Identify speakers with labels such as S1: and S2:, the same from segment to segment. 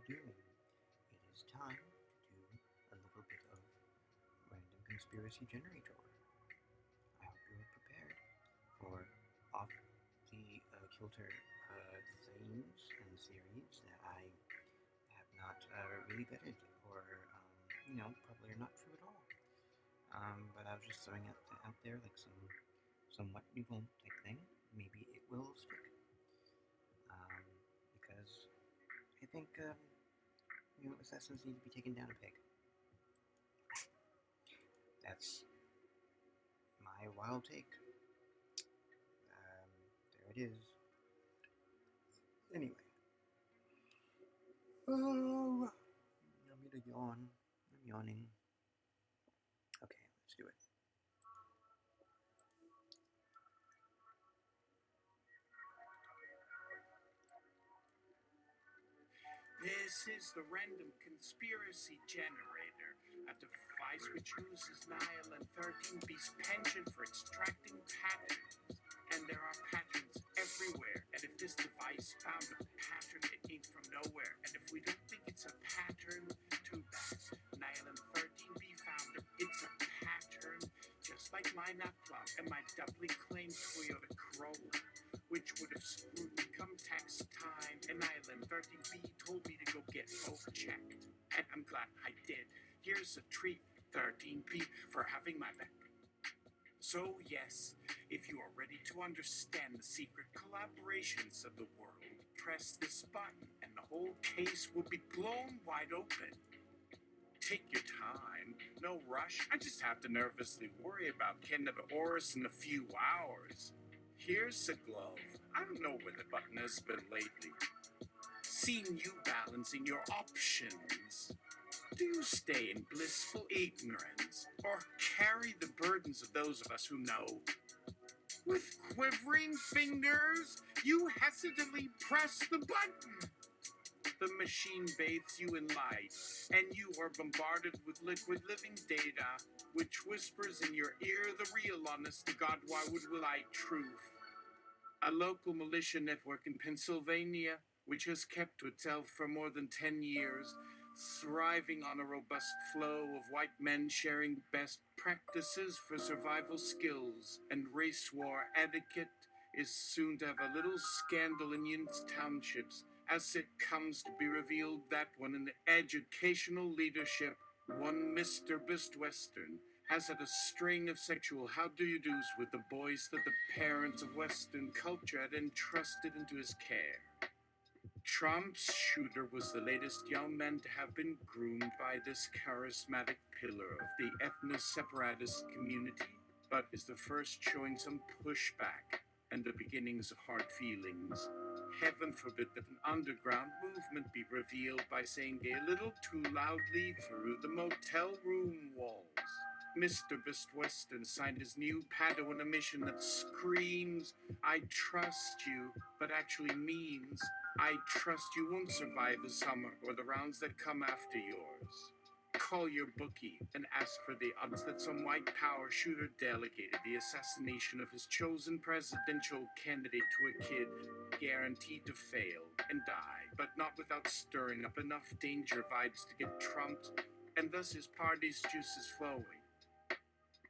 S1: doing? It is time to do a little bit of random conspiracy generator. I hope you're prepared for off-the-kilter themes and theories that I have not really vetted, or probably are not true at all. But I was just throwing it out there like some what you won't type thing. Maybe it will stick. Because I think assassins need to be taken down a peg. That's my wild take. There it is. Anyway. Oh, I'm gonna yawn. I'm yawning. Okay, let's do it.
S2: This is the random conspiracy generator, a device which uses Nylon 13B's penchant for extracting patterns. And there are patterns everywhere. And if this device found a pattern, it ain't from nowhere. And if we don't think it's a pattern, too bad. Nylon 13B found it. It's a pattern, just like my nut plug and my doubly claimed Toyota Corolla, which would have screwed income tax time, and Nylon 13B told me to go get both checked. And I'm glad I did. Here's a treat, 13B, for having my back. So yes, if you are ready to understand the secret collaborations of the world, press this button and the whole case will be blown wide open. Take your time, no rush. I just have to nervously worry about Canada Oris in a few hours. Here's a glove. I don't know where the button has been lately. Seen you balancing your options. Do you stay in blissful ignorance, or carry the burdens of those of us who know? With quivering fingers, you hesitantly press the button. The machine bathes you in light, and you are bombarded with liquid living data, which whispers in your ear the real honest to God why would we lie truth. A local militia network in Pennsylvania, which has kept to itself for more than 10 years, thriving on a robust flow of white men sharing best practices for survival skills and race war etiquette, is soon to have a little scandal in Yin's townships, as it comes to be revealed that one in the educational leadership, one Mr. Best Western, has had a string of sexual how-do-you-dos with the boys that the parents of Western culture had entrusted into his care. Trump's shooter was the latest young man to have been groomed by this charismatic pillar of the ethno-separatist community, but is the first showing some pushback and the beginnings of hard feelings. Heaven forbid that an underground movement be revealed by saying gay a little too loudly through the motel room walls. Mr. Best Western signed his new Padawan a mission that screams, I trust you, but actually means, I trust you won't survive the summer or the rounds that come after yours. Call your bookie and ask for the odds that some white power shooter delegated the assassination of his chosen presidential candidate to a kid guaranteed to fail and die, but not without stirring up enough danger vibes to get trumped, and thus his party's juices flowing.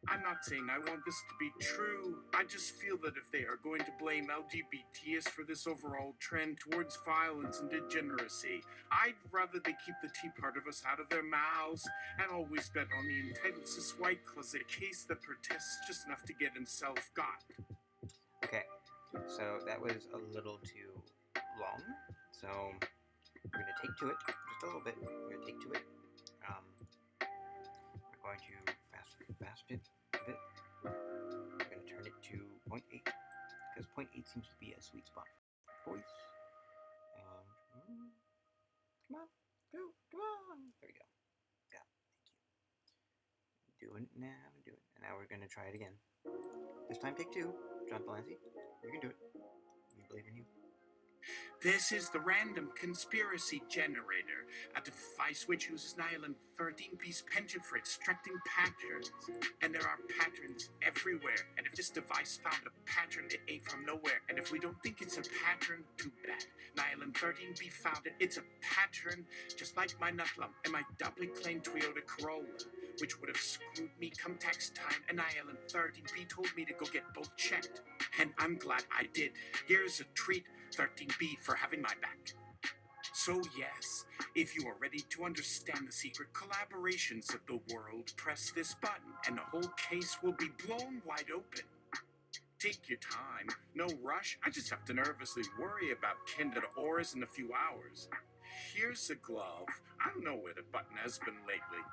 S2: I'm not saying I want this to be true. I just feel that if they are going to blame LGBTs for this overall trend towards violence and degeneracy, I'd rather they keep the tea part of us out of their mouths and always bet on the entitled cis white closet case that protests just enough to get himself got.
S1: Okay, so that was a little too long. So we're gonna take to it just a little bit. We're gonna take to it. We're going to fast it a bit. We're going to turn it to 0.8 because 0.8 seems to be a sweet spot for voice. And come on, go, come on. There we go. Yeah, thank you. Doing it now, do it. And now we're going to try it again. This time, take two. John Delancey, you can do it. We believe in you.
S2: This is the random conspiracy generator, a device which uses nylon 13-piece penchant for extracting patterns. And there are patterns everywhere. And if this device found a pattern, it ain't from nowhere. And if we don't think it's a pattern, too bad. Nylon 13B found it. It's a pattern, just like my nut lump and my doubly claimed Toyota Corolla, which would have screwed me come tax time. And Nylon 13B told me to go get both checked. And I'm glad I did. Here's a treat, 13B, for having my back. So yes, if you are ready to understand the secret collaborations of the world, press this button and the whole case will be blown wide open. Take your time, no rush. I just have to nervously worry about Candida auras in a few hours. Here's a glove. I don't know where the button has been lately.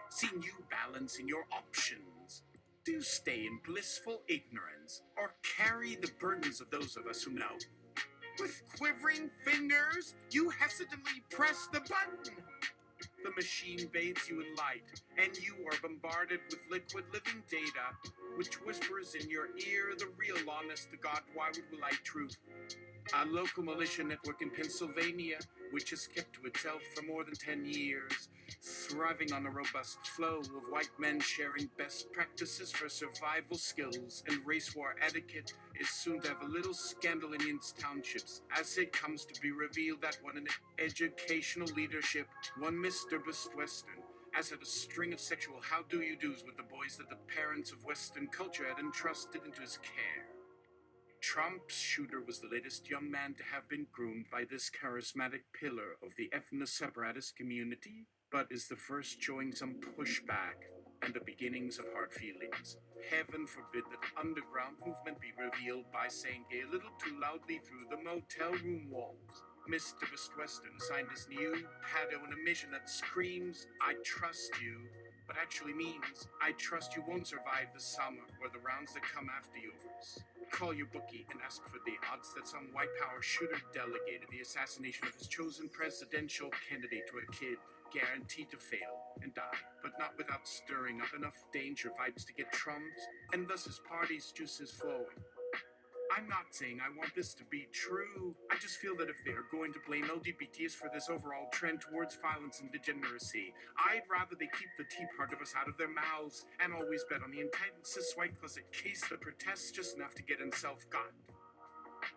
S2: Seen you balancing your options. Do stay in blissful ignorance, or carry the burdens of those of us who know. With quivering fingers, you hesitantly press the button. The machine bathes you in light, and you are bombarded with liquid living data, which whispers in your ear the real honest to God, why would we lie truth? A local militia network in Pennsylvania, which has kept to itself for more than 10 years, thriving on a robust flow of white men sharing best practices for survival skills and race war etiquette, is soon to have a little scandal in its townships, as it comes to be revealed that one in educational leadership, one Mr. Western, has had a string of sexual how-do-you-dos with the boys that the parents of Western culture had entrusted into his care. Trump's shooter was the latest young man to have been groomed by this charismatic pillar of the ethno-separatist community, but is the first showing some pushback and the beginnings of hard feelings. Heaven forbid that underground movement be revealed by saying a little too loudly through the motel room walls. Mr. Western signed his new patio in a mission that screams, "I trust you," but actually means, "I trust you won't survive the summer or the rounds that come after yours." Call your bookie and ask for the odds that some white power shooter delegated the assassination of his chosen presidential candidate to a kid, guaranteed to fail and die, but not without stirring up enough danger vibes to get Trump's and thus his party's juices flowing. I'm not saying I want this to be true. I just feel that if they are going to blame LGBTs for this overall trend towards violence and degeneracy, I'd rather they keep the tea part of us out of their mouths and always bet on the entitled cis white closet case that protests just enough to get himself got.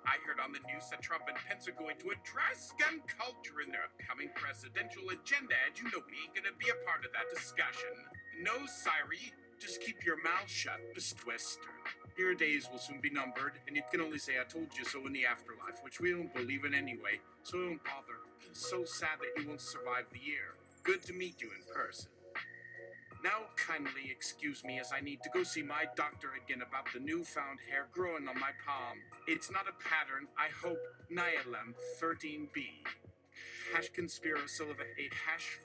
S2: I heard on the news that Trump and Pence are going to address gun culture in their upcoming presidential agenda, and you know we ain't gonna be a part of that discussion. No, Siri, just keep your mouth shut, Mr. Western. Your days will soon be numbered, and you can only say I told you so in the afterlife, which we don't believe in anyway, so don't bother. So sad that you won't survive the year. Good to meet you in person. Now kindly excuse me as I need to go see my doctor again about the newfound hair growing on my palm. It's not a pattern, I hope. Nylon 13B. #conspiracy,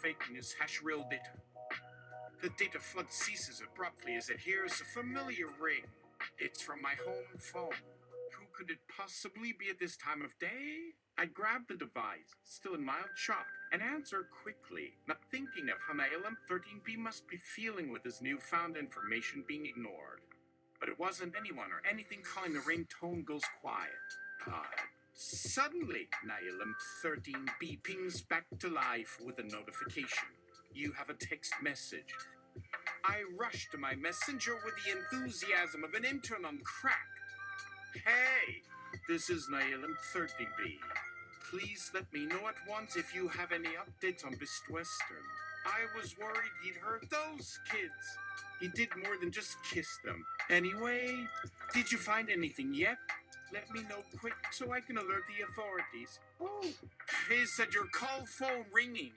S2: #fake news, #real data. The data flood ceases abruptly as it hears a familiar ring. It's from my home phone. Who could it possibly be at this time of day? I grab the device, still in mild shock, and answer quickly, not thinking of how my LM13B must be feeling with his newfound information being ignored. But it wasn't anyone or anything calling. The ringtone goes quiet. Suddenly, Nylum 13B pings back to life with a notification. You have a text message. I rush to my messenger with the enthusiasm of an intern on crack. Hey, this is Nylum 13B. Please let me know at once if you have any updates on Mr. Western. I was worried he'd hurt those kids. He did more than just kiss them. Anyway, did you find anything yet? Let me know quick so I can alert the authorities. Oh, is that your call phone ringing?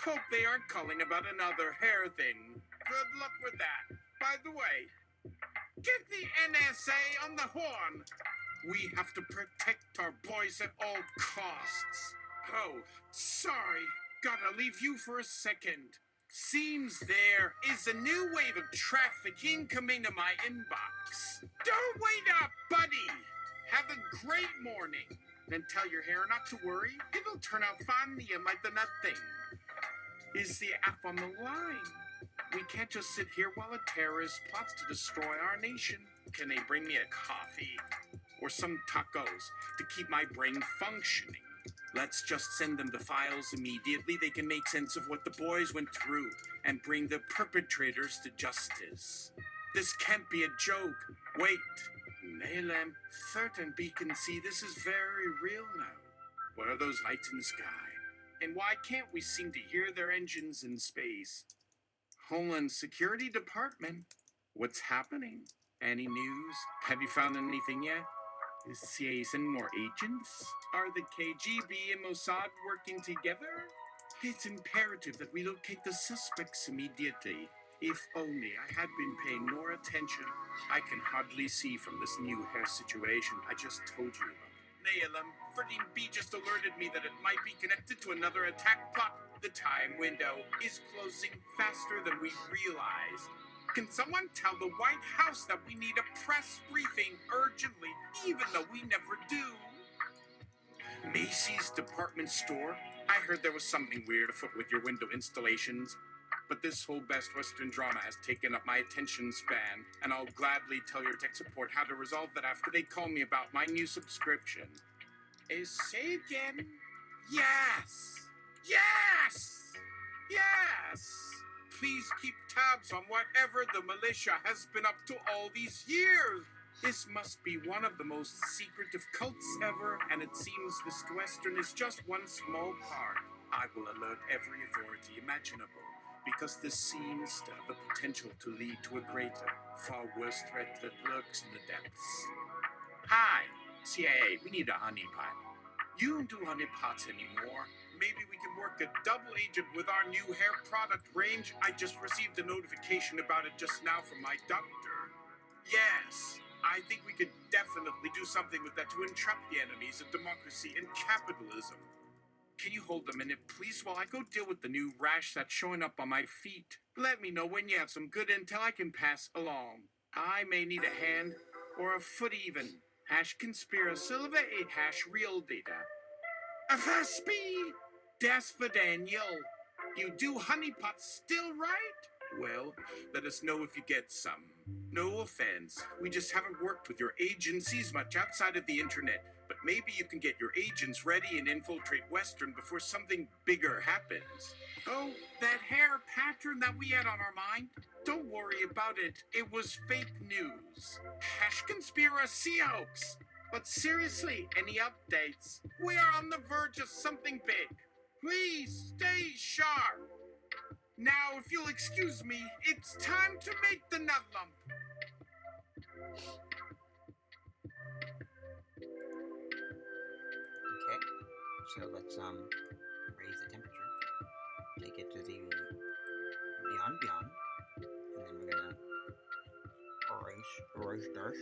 S2: Hope they aren't calling about another hair thing. Good luck with that. By the way, get the NSA on the horn. We have to protect our boys at all costs. Oh, sorry. Gotta leave you for a second. Seems there is a new wave of traffic incoming to my inbox. Don't wait up, buddy. Have a great morning. Then tell your hair not to worry. It'll turn out fine like the nut thing. Is the app on the line? We can't just sit here while a terrorist plots to destroy our nation. Can they bring me a coffee? or some tacos to keep my brain functioning. Let's just send them the files immediately. They can make sense of what the boys went through and bring the perpetrators to justice. This can't be a joke. Wait. Naylam, certain can see this is very real now. What are those lights in the sky? And why can't we seem to hear their engines in space? Homeland Security Department. What's happening? Any news? Have you found anything yet? Is CIA sending more agents? Are the KGB and Mossad working together? It's imperative that we locate the suspects immediately. If only I had been paying more attention. I can hardly see from this new hair situation I just told you about. Naylam, 13B just alerted me that it might be connected to another attack plot. The time window is closing faster than we realized. Can someone tell the White House that we need a press briefing urgently, even though we never do? Macy's department store? I heard there was something weird afoot with your window installations. But this whole Best Western drama has taken up my attention span, and I'll gladly tell your tech support how to resolve that after they call me about my new subscription. Say again? Yes! Yes! Yes! Please keep tabs on whatever the militia has been up to all these years. This must be one of the most secretive cults ever, and it seems this Western is just one small part. I will alert every authority imaginable, because this seems to have the potential to lead to a greater, far worse threat that lurks in the depths. Hi, CIA, we need a honeypot. You don't do honeypots anymore. Maybe we can work a double agent with our new hair product range. I just received a notification about it just now from my doctor. Yes, I think we could definitely do something with that to entrap the enemies of democracy and capitalism. Can you hold a minute, please, while I go deal with the new rash that's showing up on my feet? Let me know when you have some good intel I can pass along. I may need a hand, or a foot even. #conspirasilva 8 #real data. Afaspi! Das for Daniel. You do honeypots still, right? Well, let us know if you get some. No offense, we just haven't worked with your agencies much outside of the internet. But maybe you can get your agents ready and infiltrate Western before something bigger happens. Oh, that hair pattern that we had on our mind? Don't worry about it. It was fake news. #conspiracy hoax. But seriously, any updates? We are on the verge of something big. Please stay sharp. Now, if you'll excuse me, it's time to make the nut lump.
S1: Okay, so let's raise the temperature, take it to the beyond, and then we're gonna erase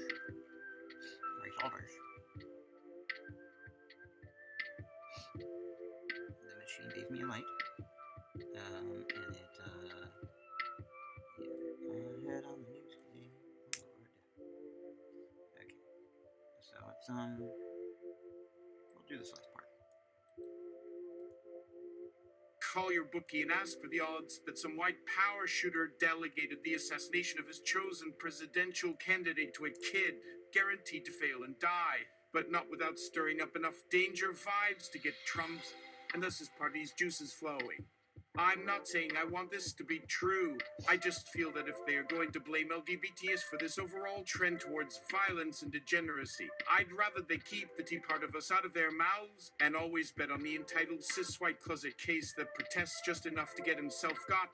S1: all this. The machine gave me a light, and it head on the news today. Oh Lord. Okay, so let's we'll do this last part.
S2: Call your bookie and ask for the odds that some white power shooter delegated the assassination of his chosen presidential candidate to a kid, guaranteed to fail and die, but not without stirring up enough danger vibes to get Trump's and thus his party's juices flowing. I'm not saying I want this to be true. I just feel that if they are going to blame LGBTs for this overall trend towards violence and degeneracy, I'd rather they keep the tea part of us out of their mouths and always bet on the entitled cis-white closet case that protests just enough to get himself got.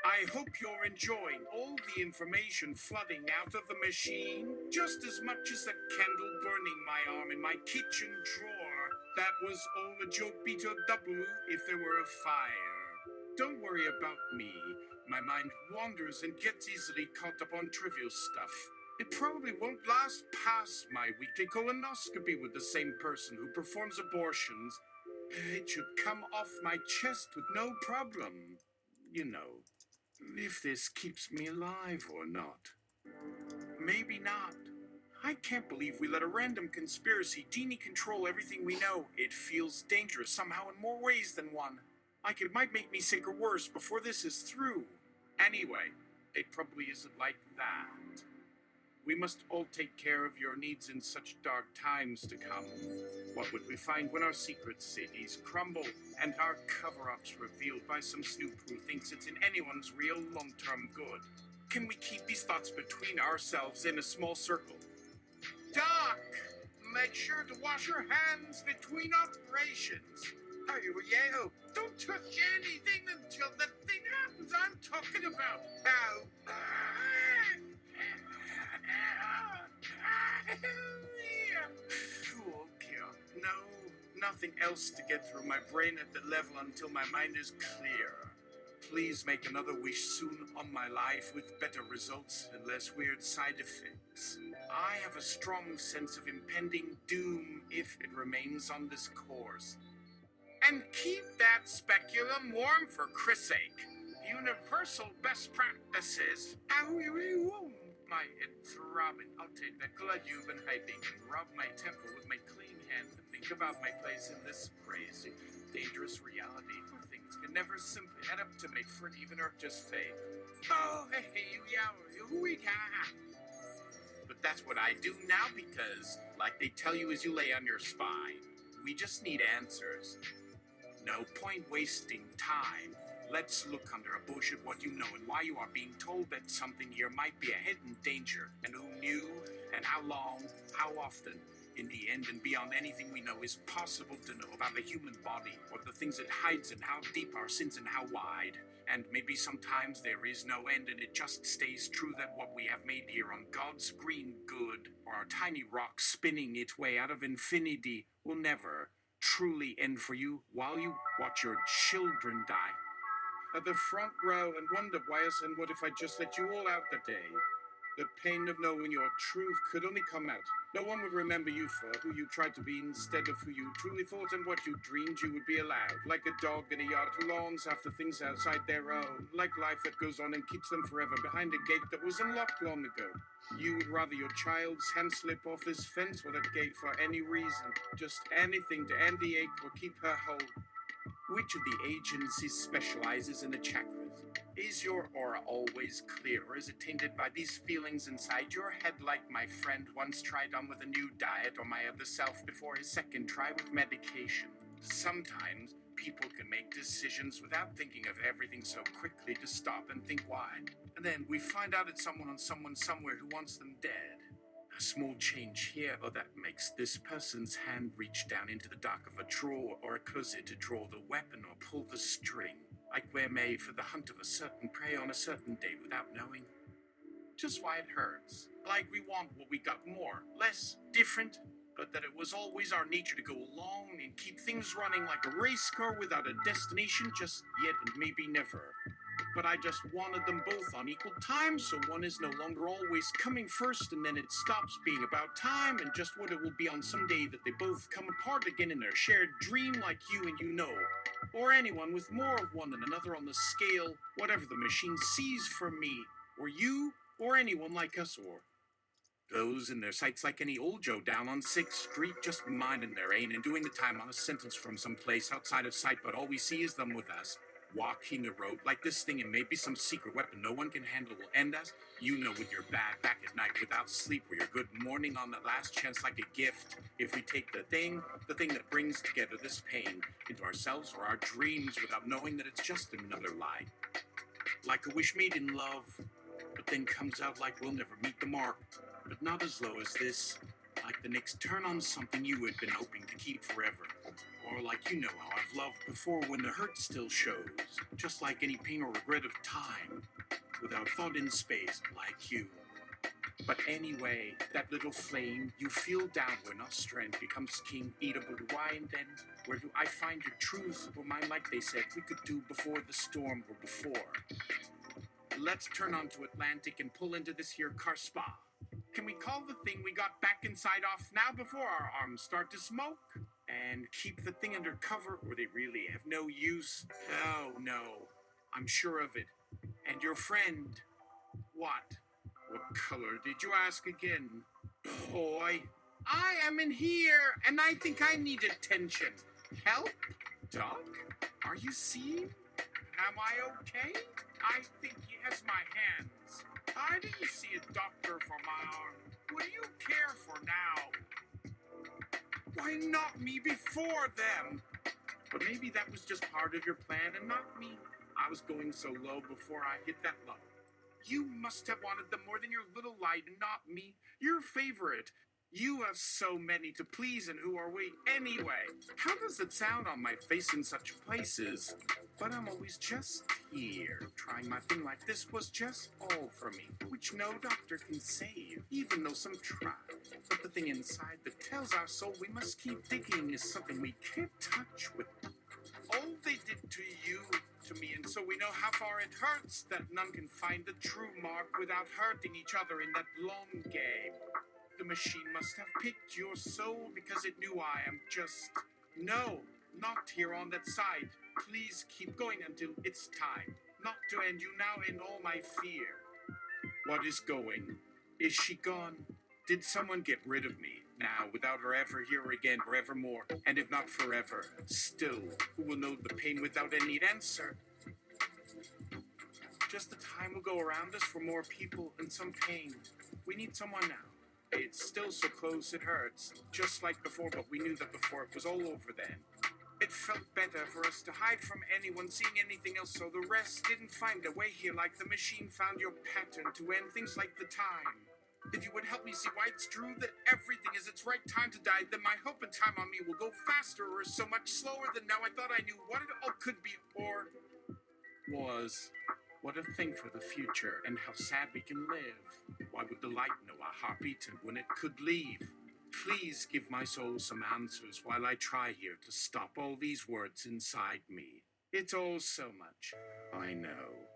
S2: I hope you're enjoying all the information flooding out of the machine, just as much as that candle burning my arm in my kitchen drawer. That was all a joke Peter W if there were a fire. Don't worry about me. My mind wanders and gets easily caught up on trivial stuff. It probably won't last past my weekly colonoscopy with the same person who performs abortions. It should come off my chest with no problem. You know, if this keeps me alive or not. Maybe not. I can't believe we let a random conspiracy genie control everything we know. It feels dangerous somehow in more ways than one. Like it might make me sick or worse before this is through. Anyway, it probably isn't like that. We must all take care of your needs in such dark times to come. What would we find when our secret cities crumble and our cover-ups revealed by some snoop who thinks it's in anyone's real long-term good? Can we keep these thoughts between ourselves in a small circle? Doc, make sure to wash your hands between operations. Oh, don't touch anything until the thing happens I'm talking about. Ow. Cool kill. No, nothing else to get through my brain at the level until my mind is clear. Please make another wish soon on my life with better results and less weird side effects. I have a strong sense of impending doom if it remains on this course. And keep that speculum warm for Chris' sake. Universal best practices. My head throbbing. I'll take that glad you've been hyping and rub my temple with my clean hand and think about my place in this crazy, dangerous reality where things can never simply add up to make for an even or just fake. Oh, hey, but that's what I do now because, like they tell you as you lay on your spine, we just need answers. No point wasting time. Let's look under a bush at what you know and why you are being told that something here might be a hidden danger, and who knew, and how long, how often. In the end and beyond anything we know is possible to know about the human body, or the things it hides and how deep our sins and how wide. And maybe sometimes there is no end and it just stays true that what we have made here on God's green good, or our tiny rock spinning its way out of infinity, will never truly end for you while you watch your children die. At the front row and wonder why us and what if I just let you all out today? The pain of knowing your truth could only come out. No one would remember you for who you tried to be instead of who you truly thought and what you dreamed you would be allowed. Like a dog in a yard who longs after things outside their own. Like life that goes on and keeps them forever behind a gate that was unlocked long ago. You would rather your child's hand slip off this fence or that gate for any reason. Just anything to end the ache or keep her whole. Which of the agencies specializes in the chakras? Is your aura always clear, or is it tainted by these feelings inside your head like my friend once tried on with a new diet, or my other self before his second try with medication? Sometimes people can make decisions without thinking of everything so quickly to stop and think why. And then we find out it's someone on someone somewhere who wants them dead. A small change here or that makes this person's hand reach down into the dark of a drawer or a closet to draw the weapon or pull the string, like we're made for the hunt of a certain prey on a certain day without knowing. Just why it hurts. Like we want what we got more, less, different, but that it was always our nature to go along and keep things running like a race car without a destination just yet and maybe never. But I just wanted them both on equal time, so one is no longer always coming first, and then it stops being about time, and just what it will be on some day that they both come apart again in their shared dream like you and you know. Or anyone with more of one than another on the scale, whatever the machine sees from me, or you, or anyone like us, or those in their sights like any old Joe down on 6th Street, just minding their ain and doing the time on a sentence from some place outside of sight, but all we see is them with us. Walking the road like this thing and maybe some secret weapon no one can handle will end us. You know, with your bad back at night without sleep, or your good morning on that last chance like a gift. If we take the thing that brings together this pain into ourselves or our dreams without knowing that it's just another lie. Like a wish made in love, but then comes out like we'll never meet the mark. But not as low as this. Like the next turn on something you had been hoping to keep forever. Or like you know how I've loved before when the hurt still shows. Just like any pain or regret of time. Without thought in space, like you. But anyway, that little flame you feel down where not strength becomes king, eatable to why and then? Where do I find your truth? Or mine like they said we could do before the storm or before? Let's turn onto Atlantic and pull into this here car spa. Can we call the thing we got back inside off now before our arms start to smoke? And keep the thing under cover, or they really have no use? Oh, no. I'm sure of it. And your friend, what? What color did you ask again? Boy, I am in here, and I think I need attention. Help? Doc? Are you seeing? Am I okay? I think he has my hands. I didn't see a doctor for my arm. What do you care for now? Why not me before them? But maybe that was just part of your plan and not me. I was going so low before I hit that low. You must have wanted them more than your little light and not me, your favorite. You have so many to please, and who are we anyway? How does it sound on my face in such places? But I'm always just here. Trying my thing like this was just all for me, which no doctor can save, even though some try. But the thing inside that tells our soul we must keep digging is something we can't touch with. All they did to you, to me, and so we know how far it hurts that none can find the true mark without hurting each other in that long game. The machine must have picked your soul because it knew I am just... No, not here on that side. Please keep going until it's time. Not to end you now in all my fear. What is going? Is she gone? Did someone get rid of me? Now, without her ever here again forevermore, and if not forever, still, who will know the pain without any answer? Just the time will go around us for more people and some pain. We need someone now. It's still so close it hurts, just like before, but we knew that before it was all over then. It felt better for us to hide from anyone seeing anything else, so the rest didn't find a way here like the machine found your pattern to end things like the time. If you would help me see why it's true that everything is its right time to die, then my hope and time on me will go faster or so much slower than now I thought I knew what it all could be or was. What a thing for the future and how sad we can live. Why would the light know our heartbeat and when it could leave? Please give my soul some answers while I try here to stop all these words inside me. It's all so much. I know.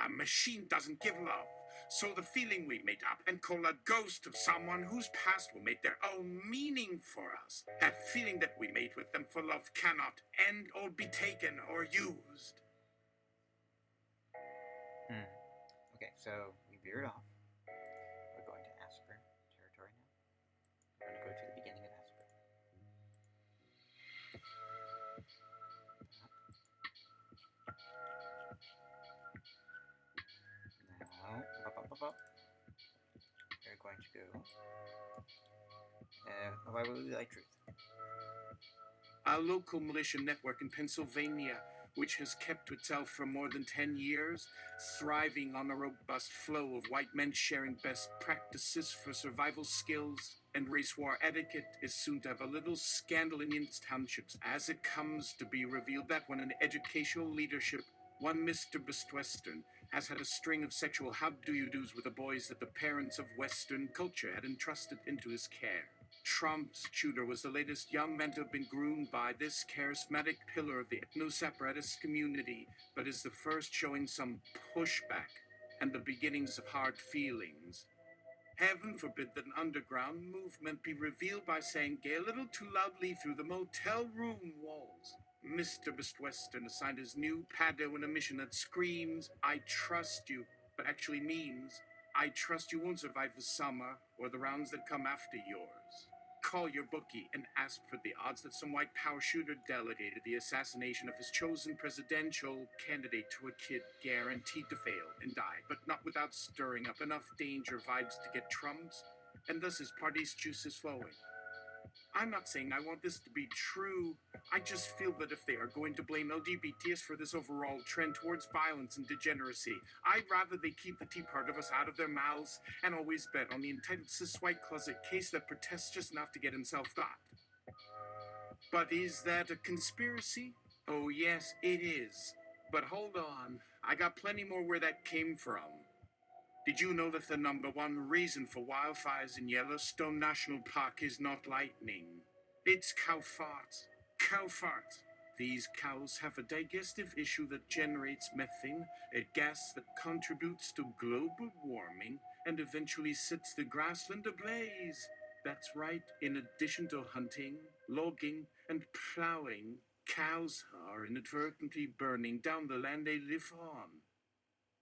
S2: A machine doesn't give love. So the feeling we made up and call a ghost of someone whose past will make their own meaning for us. That feeling that we made with them for love cannot end or be taken or used.
S1: Okay, so we veered off. We're going to Asper territory now. We're going to go to the beginning of Asper. Now, we're going to go. Why would we like truth?
S2: A local militia network in Pennsylvania, which has kept to itself for more than 10 years, thriving on a robust flow of white men sharing best practices for survival skills and race war etiquette, is soon to have a little scandal in its townships as it comes to be revealed that when an educational leadership, one Mr. Bestwestern, has had a string of sexual how-do-you-dos with the boys that the parents of Western culture had entrusted into his care. Trump's shooter was the latest young man to have been groomed by this charismatic pillar of the ethno-separatist community, but is the first showing some pushback and the beginnings of hard feelings. Heaven forbid that an underground movement be revealed by saying gay a little too loudly through the motel room walls. Mr. Bestwestern assigned his new Padawan a mission that screams, "I trust you," but actually means, "I trust you won't survive the summer or the rounds that come after yours." Call your bookie and ask for the odds that some white power shooter delegated the assassination of his chosen presidential candidate to a kid guaranteed to fail and die, but not without stirring up enough danger vibes to get Trump's, and thus his party's juices flowing. I'm not saying I want this to be true. I just feel that if they are going to blame LGBTs for this overall trend towards violence and degeneracy, I'd rather they keep the tea part of us out of their mouths and always bet on the entitled cis white closet case that protests just enough to get himself got. But is that a conspiracy? Oh yes, it is. But hold on, I got plenty more where that came from. Did you know that the number one reason for wildfires in Yellowstone National Park is not lightning? It's cow farts. Cow farts. These cows have a digestive issue that generates methane, a gas that contributes to global warming and eventually sets the grassland ablaze. That's right, in addition to hunting, logging, and plowing, cows are inadvertently burning down the land they live on.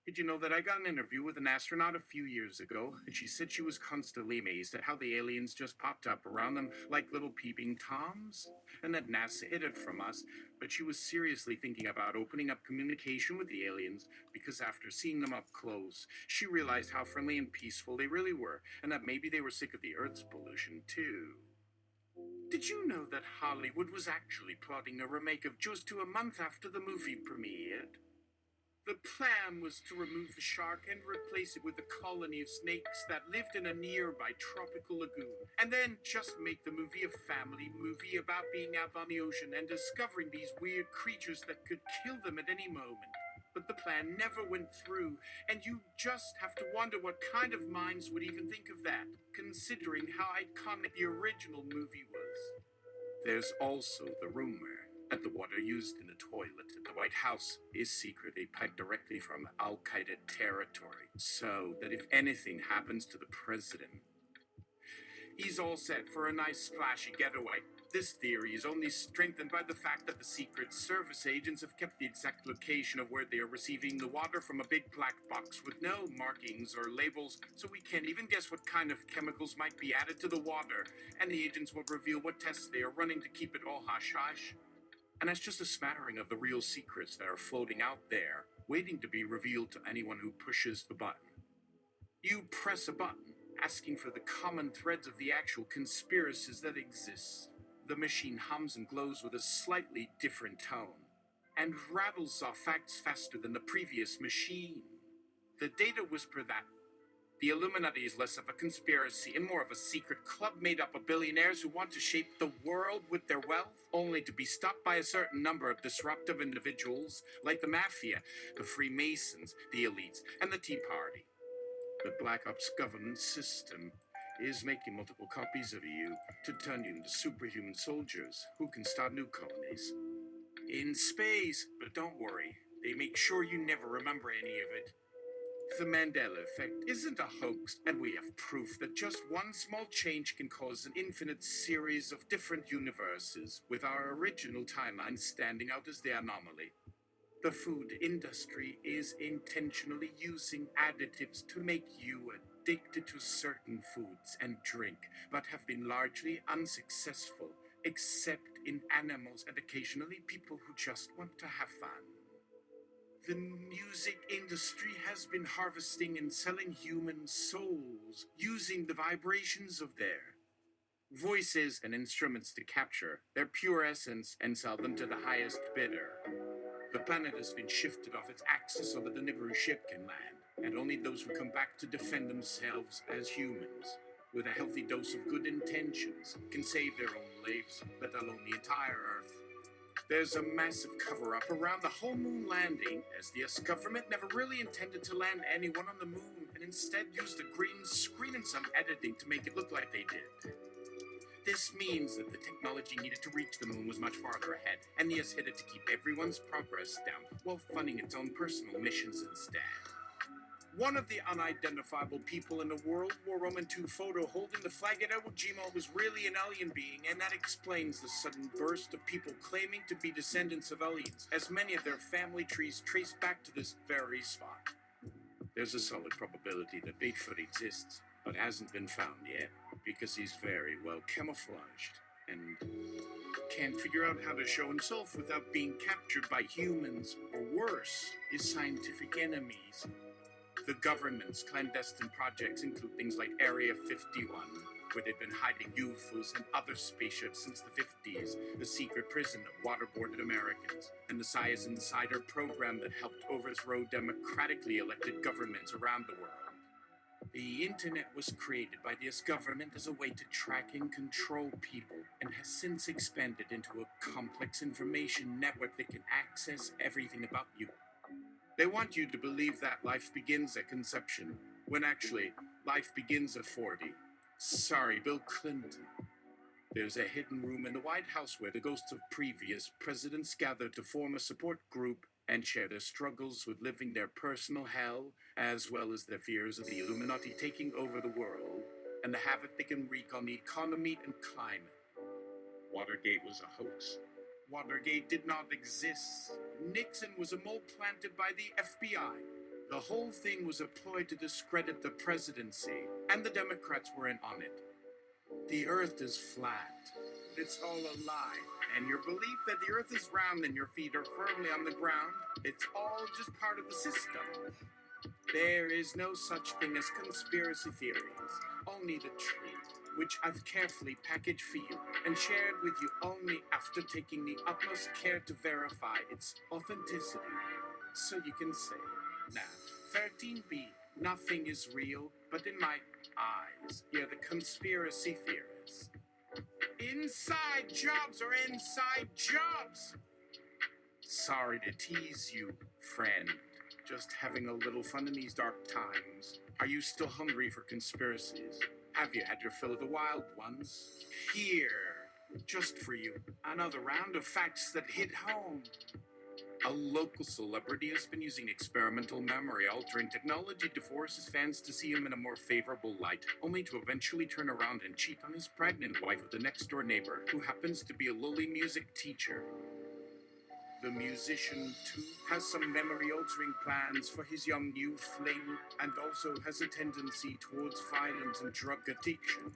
S2: Did you know that I got an interview with an astronaut a few years ago, and she said she was constantly amazed at how the aliens just popped up around them like little peeping toms, and that NASA hid it from us, but she was seriously thinking about opening up communication with the aliens because after seeing them up close, she realized how friendly and peaceful they really were, and that maybe they were sick of the Earth's pollution too. Did you know that Hollywood was actually plotting a remake of Jaws 2 a month after the movie premiered? The plan was to remove the shark and replace it with a colony of snakes that lived in a nearby tropical lagoon, and then just make the movie a family movie about being out on the ocean and discovering these weird creatures that could kill them at any moment. But the plan never went through, and you just have to wonder what kind of minds would even think of that, considering how iconic the original movie was. There's also the rumor that the water used in the toilet at the White House is secretly piped directly from Al-Qaeda territory, so that if anything happens to the president, he's all set for a nice splashy getaway. This theory is only strengthened by the fact that the Secret Service agents have kept the exact location of where they are receiving the water from a big black box with no markings or labels, so we can't even guess what kind of chemicals might be added to the water, and the agents won't reveal what tests they are running to keep it all hush-hush. And that's just a smattering of the real secrets that are floating out there, waiting to be revealed to anyone who pushes the button. You press a button, asking for the common threads of the actual conspiracies that exist. The machine hums and glows with a slightly different tone, and rattles off facts faster than the previous machine. The data whisper that the Illuminati is less of a conspiracy and more of a secret club made up of billionaires who want to shape the world with their wealth, only to be stopped by a certain number of disruptive individuals like the Mafia, the Freemasons, the elites, and the Tea Party. The Black Ops government system is making multiple copies of you to turn you into superhuman soldiers who can start new colonies in space. But don't worry, they make sure you never remember any of it. The Mandela effect isn't a hoax, and we have proof that just one small change can cause an infinite series of different universes, with our original timeline standing out as the anomaly. The food industry is intentionally using additives to make you addicted to certain foods and drink, but have been largely unsuccessful, except in animals and occasionally people who just want to have fun. The music industry has been harvesting and selling human souls, using the vibrations of their voices and instruments to capture their pure essence and sell them to the highest bidder. The planet has been shifted off its axis so that the Nibiru ship can land, and only those who come back to defend themselves as humans, with a healthy dose of good intentions, can save their own lives, let alone the entire Earth. There's a massive cover-up around the whole moon landing, as the US government never really intended to land anyone on the moon, and instead used a green screen and some editing to make it look like they did. This means that the technology needed to reach the moon was much farther ahead, and the US hid it to keep everyone's progress down, while funding its own personal missions instead. One of the unidentifiable people in the World War II photo holding the flag at Iwo Jima was really an alien being, and that explains the sudden burst of people claiming to be descendants of aliens, as many of their family trees trace back to this very spot. There's a solid probability that Bigfoot exists, but hasn't been found yet, because he's very well camouflaged, and can't figure out how to show himself without being captured by humans, or worse, his scientific enemies. The government's clandestine projects include things like Area 51, where they've been hiding UFOs and other spaceships since the 50s, the secret prison of waterboarded Americans, and the Science Insider program that helped overthrow democratically elected governments around the world. The internet was created by the US government as a way to track and control people, and has since expanded into a complex information network that can access everything about you. They want you to believe that life begins at conception, when actually, life begins at 40. Sorry, Bill Clinton. There's a hidden room in the White House where the ghosts of previous presidents gather to form a support group and share their struggles with living their personal hell, as well as their fears of the Illuminati taking over the world, and the havoc they can wreak on the economy and climate. Watergate was a hoax. Watergate did not exist. Nixon was a mole planted by the FBI. The whole thing was a ploy to discredit the presidency, and the Democrats were in on it. The Earth is flat. It's all a lie. And your belief that the Earth is round and your feet are firmly on the ground, it's all just part of the system. There is no such thing as conspiracy theories, only the truth, which I've carefully packaged for you and shared with you only after taking the utmost care to verify its authenticity. So you can say, now, 13B, nothing is real, but in my eyes, you're the conspiracy theorist. Inside jobs are inside jobs! Sorry to tease you, friend. Just having a little fun in these dark times. Are you still hungry for conspiracies? Have you had your fill of the wild ones? Here, just for you, another round of facts that hit home. A local celebrity has been using experimental memory-altering technology to force his fans to see him in a more favorable light, only to eventually turn around and cheat on his pregnant wife with the next-door neighbor, who happens to be a lowly music teacher. The musician, too, has some memory-altering plans for his young new fling, and also has a tendency towards violence and drug addiction.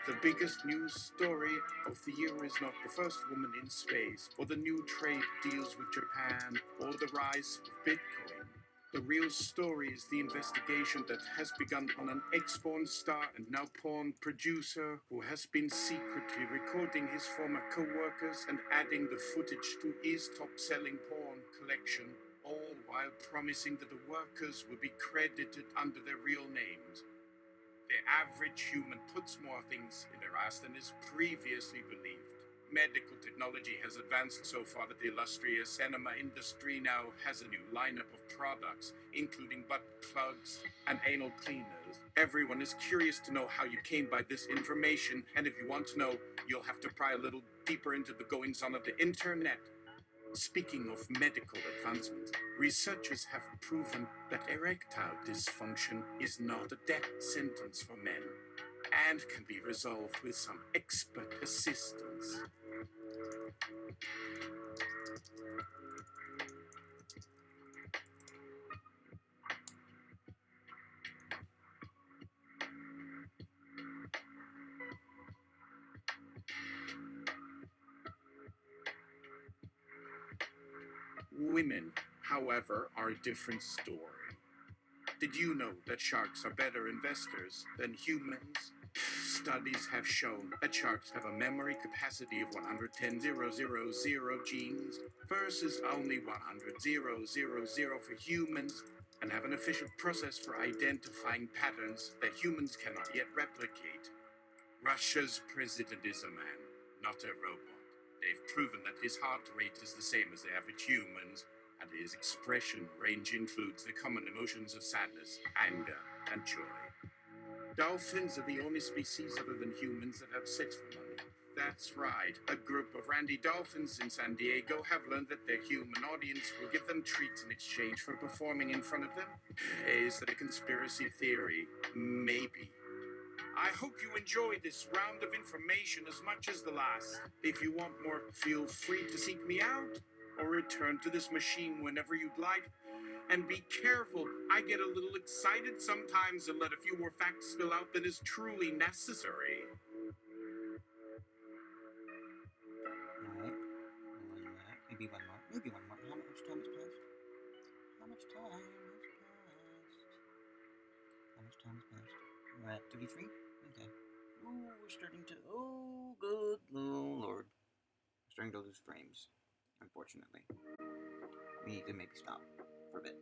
S2: The biggest news story of the year is not the first woman in space, or the new trade deals with Japan, or the rise of Bitcoin. The real story is the investigation that has begun on an ex-porn star and now porn producer who has been secretly recording his former co-workers and adding the footage to his top-selling porn collection, all while promising that the workers will be credited under their real names. The average human puts more things in their ass than is previously believed. Medical technology has advanced so far that the illustrious cinema industry now has a new lineup of products, including butt plugs and anal cleaners. Everyone is curious to know how you came by this information, and if you want to know, you'll have to pry a little deeper into the goings-on of the internet. Speaking of medical advancements, researchers have proven that erectile dysfunction is not a death sentence for men and can be resolved with some expert assistance. Women, however, are a different story. Did you know that sharks are better investors than humans? Studies have shown that sharks have a memory capacity of 110,000 genes versus only 100,000 for humans, and have an efficient process for identifying patterns that humans cannot yet replicate. Russia's president is a man, not a robot. They've proven that his heart rate is the same as the average human's, and his expression range includes the common emotions of sadness, anger, and joy. Dolphins are the only species other than humans that have sex for money. That's right, a group of randy dolphins in San Diego have learned that their human audience will give them treats in exchange for performing in front of them. Is that a conspiracy theory? Maybe. I hope you enjoyed this round of information as much as the last. If you want more, feel free to seek me out or return to this machine whenever you'd like. And be careful, I get a little excited sometimes and let a few more facts spill out than is truly necessary.
S1: Alright. Maybe one more. Maybe one more. How much time has passed? How much time has passed? How much time has passed? We're at 33? Okay. Ooh, we're starting to... Oh, good lord. We're starting to lose frames, unfortunately. We need to maybe stop for a bit.